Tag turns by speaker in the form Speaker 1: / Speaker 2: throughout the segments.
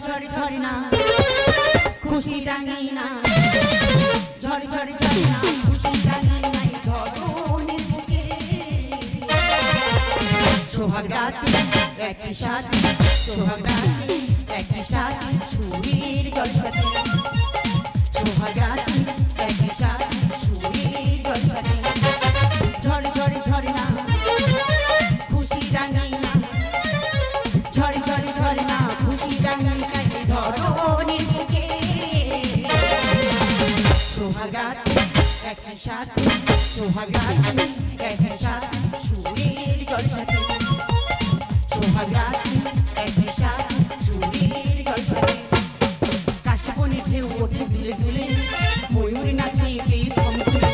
Speaker 1: ঝড় ঝড় না খুশি ডাঙি না ঝড় ঝড় ঝড় না খুশি ডাঙি নাই ধরনের বুকে সোহাগ রাতে একই সাথে সোহাগ রাতে একই সাথে সুরের জলসাতে সোহাগ রাতে একই সাথে সুরের জলসাতে ঝড় ঝড় ঝড় না খুশি ডাঙি না ঝড় ঝড় ঝড় না খুশি ডাঙি নাই ধরনের বুকে সোহাগ রাতে একই সাথে সোহাগ রাতে একই সাথে সুরের জলসাতে সোহাগ রাতে একই সাথে সুরের জলসাতে কাশবনে ঢেউ ওঠে দুলে দুলে ময়ূর নাচে কে থম তুলে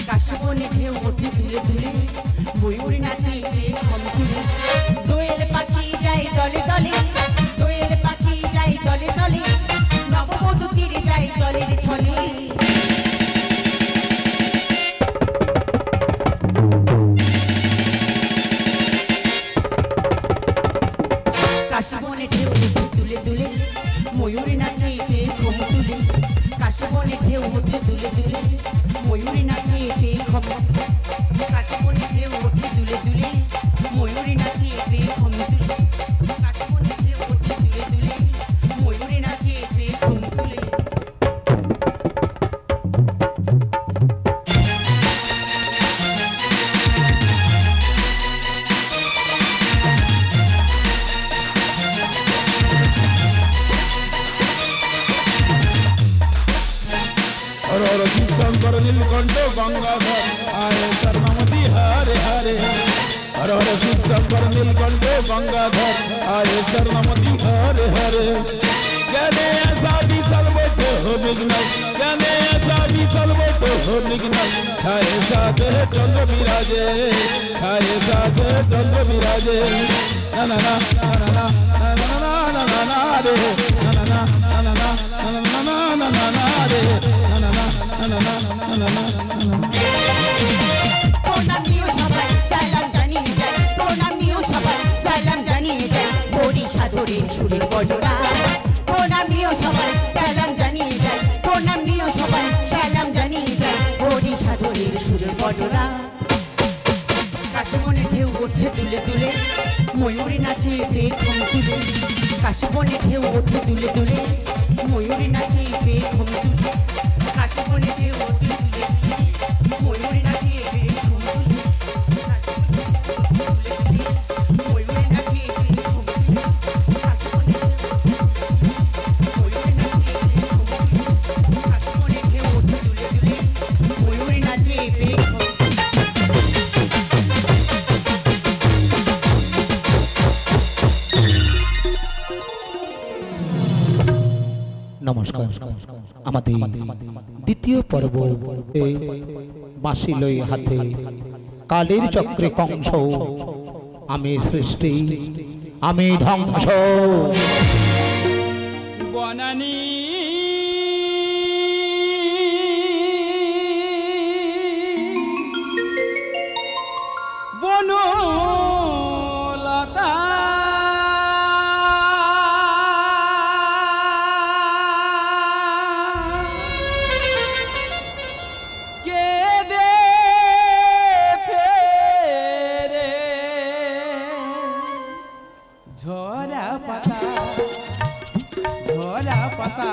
Speaker 1: কাশবনে ঢেউ ওঠে দুলে দুলে ময়ূর নাচে কে থম তুলে দোয়েল পাখি যায় দলে দলে দোয়েল পাখি যায় দলে দলে নববধূ তীরে যায় জলের ছলে কাশবনে ঢেউ ওঠে দুলে দুলে ময়ূর নাচে কে থম তুলে কাশবনে ঢেউ ওঠে দুলে দুলে ময়ূর নাচে কে থম কাশবনে ঢেউ ওঠে দুলে দুলে ময়ূর নাচে কে থম তুলে কাশবনে ঢেউ ওঠে দুলে দুলে ময়ূর নাচে কে থম তুলে
Speaker 2: शिव शंकर नीलकंठ गंगाधर आए शरणमति हरे हरे हर हर शिव शंकर नीलकंठ गंगाधर आए शरणमति हरे हरे कहने ऐसा भी सलवट हो विघ्न कहने ऐसा भी सलवट हो विघ्न खाए साथ चंद्र विराजे खाए साथ चंद्र विराजे ना ना ना ना ना ना ना ना ना रे ना ना ना ना ना ना ना ना ना रे ना ना ना ना ना ना ना
Speaker 1: প্রণাম নিও সবাই সালাম জানিয়ে যাই প্রণাম নিও সবাই সালাম জানিয়ে যাই বড়ি সাদরে সুরের বজরা প্রণাম নিও সবাই সালাম জানিয়ে যাই প্রণাম নিও সবাই সালাম জানিয়ে যাই বড়ি সাদরে সুরের বজরা কাশবনে ঢেউ ওঠে দুলে দুলে ময়ূর নাচে কে থম তুলে কাশবনে ঢেউ ওঠে দুলে দুলে ময়ূর নাচে কে থম তুলে কাশবনে ঢেউ ওঠে দুলে দুলে ময়ূর নাচে কে থম তুলে ময়ূর নাচে কে থম তুলে কাশবনে ময়ূর নাচে কে থম তুলে কাশবনে ঢেউ ওঠে দুলে দুলে ময়ূর নাচে কে থম
Speaker 3: নমস্কার আমাদের দ্বিতীয় পর্ব বাঁশি লই হাতে কালের চক্রে কংস আমি সৃষ্টি আমি ধ্বংস
Speaker 2: বনানী বনলতা ঝরা পাতা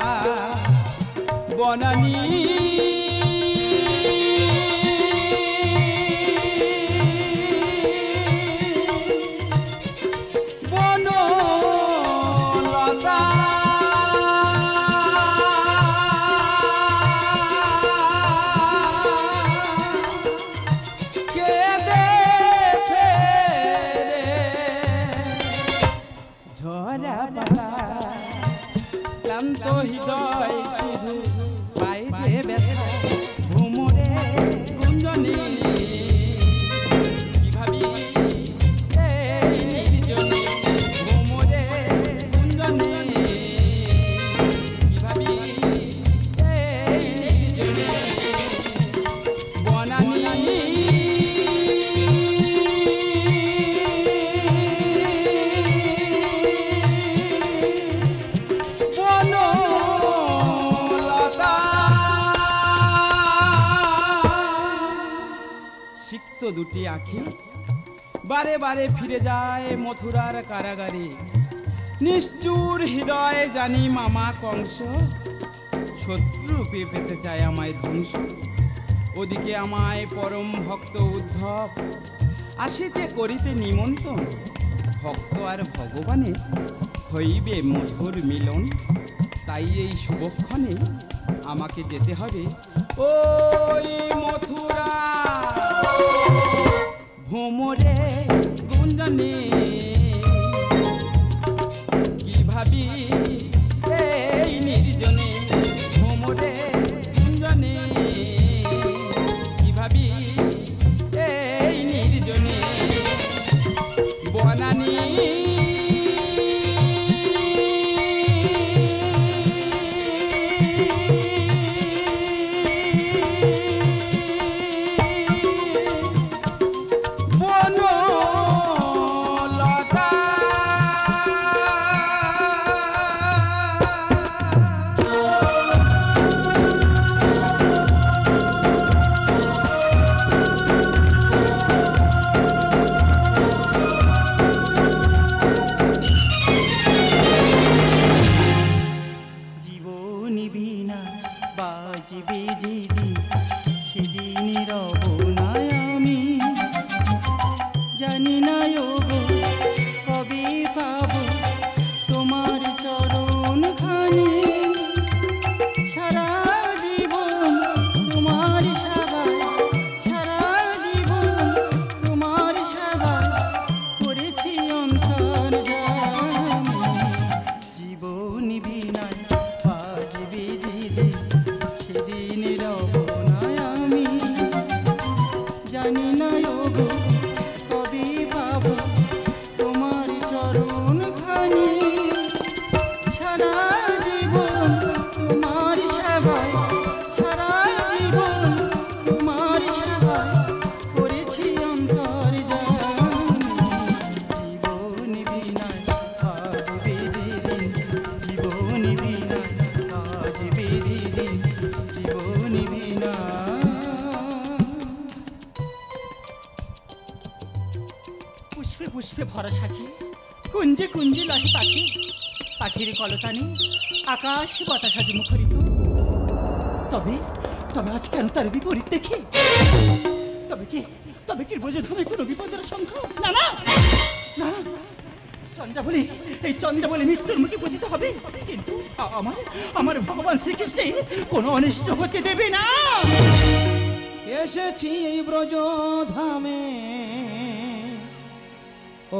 Speaker 4: সিক্ত দুটি আঁখি বারে বারে ফিরে যায় মথুরার কারাগারে। নিষ্ঠুর হৃদয় জানি মামা কংস শত্রুরূপে পেতে চায় আমায় ধ্বংস। ওদিকে আমায় পরম ভক্ত উদ্ধব আসিছে করিতে নিমন্ত্রণ। ভক্ত আর ভগবানে হইবে মধুর মিলন। তাই এই শুভক্ষণে আমাকে যেতে হবে ওই মথুরা ভ্রমরে গুঞ্জনে। কি ভাবি এই নির্জনে ভ্রমরে গুঞ্জনে। কি ভাবি এই নির্জনে বনানী
Speaker 5: পুষ্পে ভরা সাথী কুঞ্জে কুঞ্জে লহে পাখি। পাখির কলতানে আকাশ বাতাস আজ মুখরিত। তবে তবে আজ কেন তার বিপরীত দেখি? তবে কি ব্রজধামে কোনো বিপদের শঙ্খ? না না না, চন্দ্রাবলী এই চন্দ্রাবলী মৃত্যুর মুখে পতিত হবে। কিন্তু আমার ভগবান শ্রীকৃষ্ণ কোনো অনিষ্ট হতে দেবে না।
Speaker 3: এসেছি এই ব্রজধামে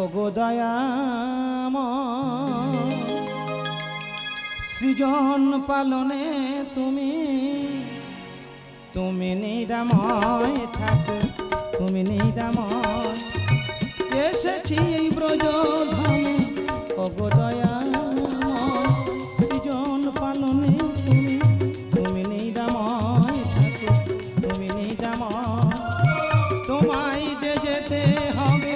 Speaker 3: ওগো দয়াময়, সৃজন পালনে তুমি নিরাময় থাকো, তুমি নিরাময়। এসেছি এই ব্রজধামে ওগো দয়াময়, সৃজন পালনে তুমি নিরাময় থাকো, তুমি নিরাময়। তোমায় যে যেতে হবে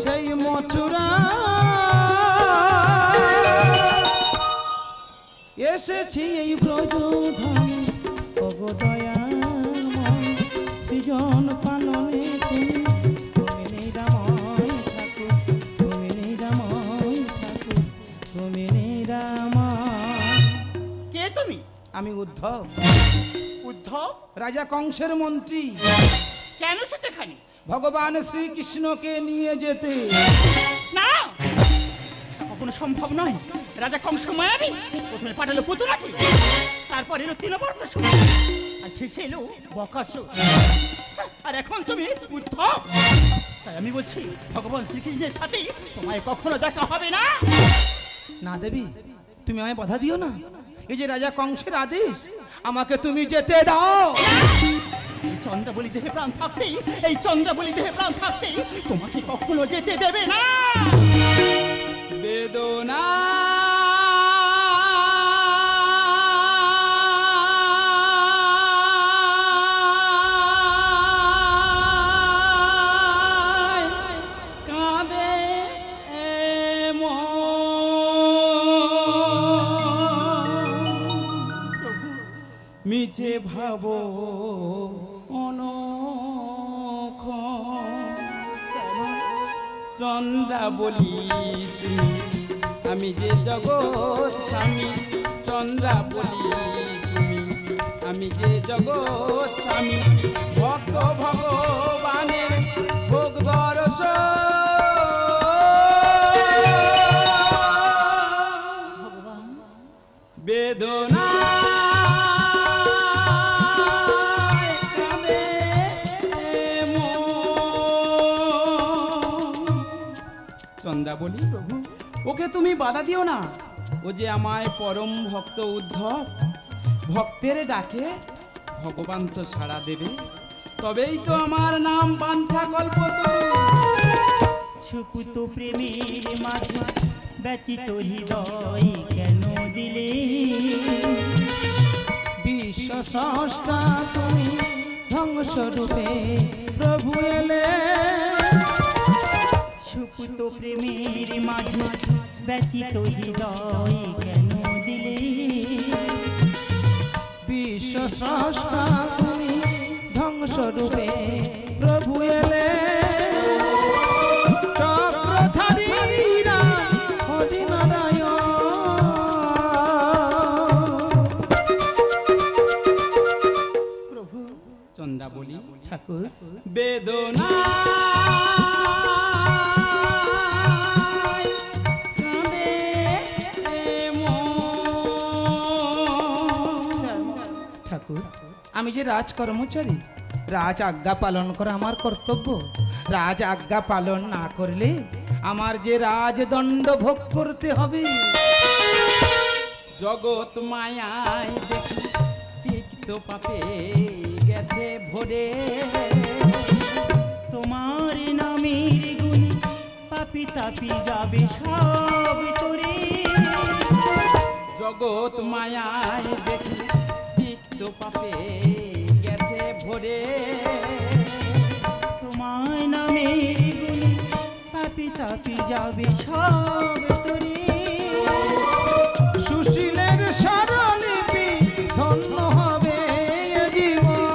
Speaker 3: সেই মথুরা, এসেছি এই ব্রজধামে ওগো দয়াময়, সৃজন পালনে তুমি নিরাময় থাকো, তুমি নিরাময় থাকো, তুমি নিরাময়।
Speaker 5: কে তুমি?
Speaker 3: আমি উদ্ধব,
Speaker 5: উদ্ধব
Speaker 3: রাজা কংসের মন্ত্রী।
Speaker 5: কেন সেখানে?
Speaker 3: ভগবান শ্রীকৃষ্ণকে নিয়ে যেতে।
Speaker 5: না, কখনো সম্ভব নয়। রাজা কংস মায়াবী, প্রথমে পাঠালো পুতুলাকে, তারপর এলো তৃণবর্তসুর, আর শেষে এলো বকাসুর, আর এখন তুমি উদ্ধব। তাই আমি বলছি ভগবান শ্রীকৃষ্ণের সাথে তোমায় কখনো দেখা হবে না।
Speaker 3: না দেবী, তুমি আমায় বাধা দিও না। এই যে রাজা কংসের আদেশ, আমাকে তুমি যেতে দাও।
Speaker 5: এই চন্দ্রাবলী দেহে প্রাণ থাকতেই, এই চন্দ্রাবলী দেহে প্রাণ থাকতেই তোমাকে কখনো যেতে দেবে না।
Speaker 4: বেদনা কাঁদে মিছে ভাবো অনক্ষণ। চন্দ্রা বলি তুমি আমি যে জগৎ স্বামী চন্দ্রা বলি তুমি আমি যে জগৎ স্বামী ভক্ত ভগবানের ভোগ দর্শ বেদনা চন্দ্রা বলি প্রভু ওকে তুমি বাধা দিও না ও যে আমায় পরম ভক্ত উদ্ধব ভক্তের ডাকে ভগবান তো সাড়া দেবে তবেই তো আমার নাম বাঞ্ছা কল্পতরু
Speaker 5: সুপুত প্রেমের মাঝে ব্যতীত হৃদয় কেন দিলে
Speaker 3: বিশ্ব স্রষ্টা তুমি ধ্বংস রূপে প্রভু এলে
Speaker 5: সুপুত প্রেমের মাঝে ব্যতীত হৃদয় কেন দিলে
Speaker 3: বিশ্ব স্রষ্টা তুমি ধ্বংস রূপে প্রভু এলে চক্রধারীরা হরিনারায়ণ
Speaker 4: প্রভু চন্দ্রা বলি
Speaker 3: ঠাকুর
Speaker 4: বেদনা
Speaker 3: ঠাকুর আমি যে রাজ কর্মচারী রাজ আজ্ঞা পালন করা আমার কর্তব্য রাজ আজ্ঞা পালন না করলে আমার যে রাজদণ্ড ভোগ করতে হবে
Speaker 4: জগৎ মায়ায় দেখি তিক্ত পাপে গেছে ভরে
Speaker 5: তোমার নামের গুণে পাপি তাপি যাবে সব তোরে
Speaker 4: জগৎ মায়ায় দেখি তিক্ত পাপে গেছে ভরে
Speaker 5: তোমার নামের গুণে পাপি তাপি যাবে সব তোরে
Speaker 3: সুশীলের স্বরলিপি ধন্য হবে এ জীবন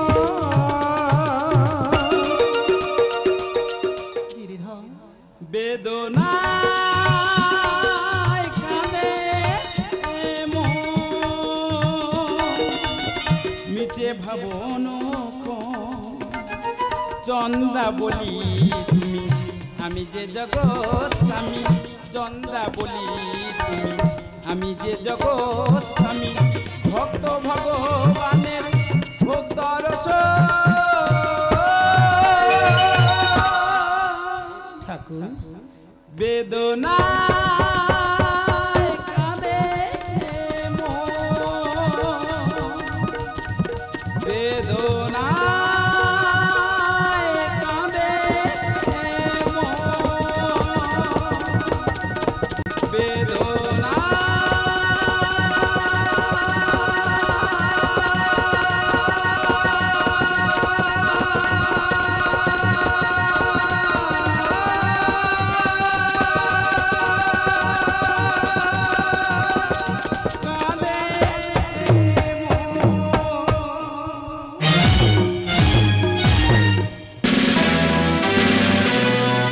Speaker 3: গিরিধর
Speaker 4: বেদনা মিছে ভাবন চন্দ্রা বলি তুমি আমি যে জগৎ স্বামী চন্দ্রা বলি তুমি আমি যে জগৎ স্বামী ভক্ত ভগবানের ভোগ দর্শ
Speaker 3: ঠাকুর
Speaker 4: বেদনা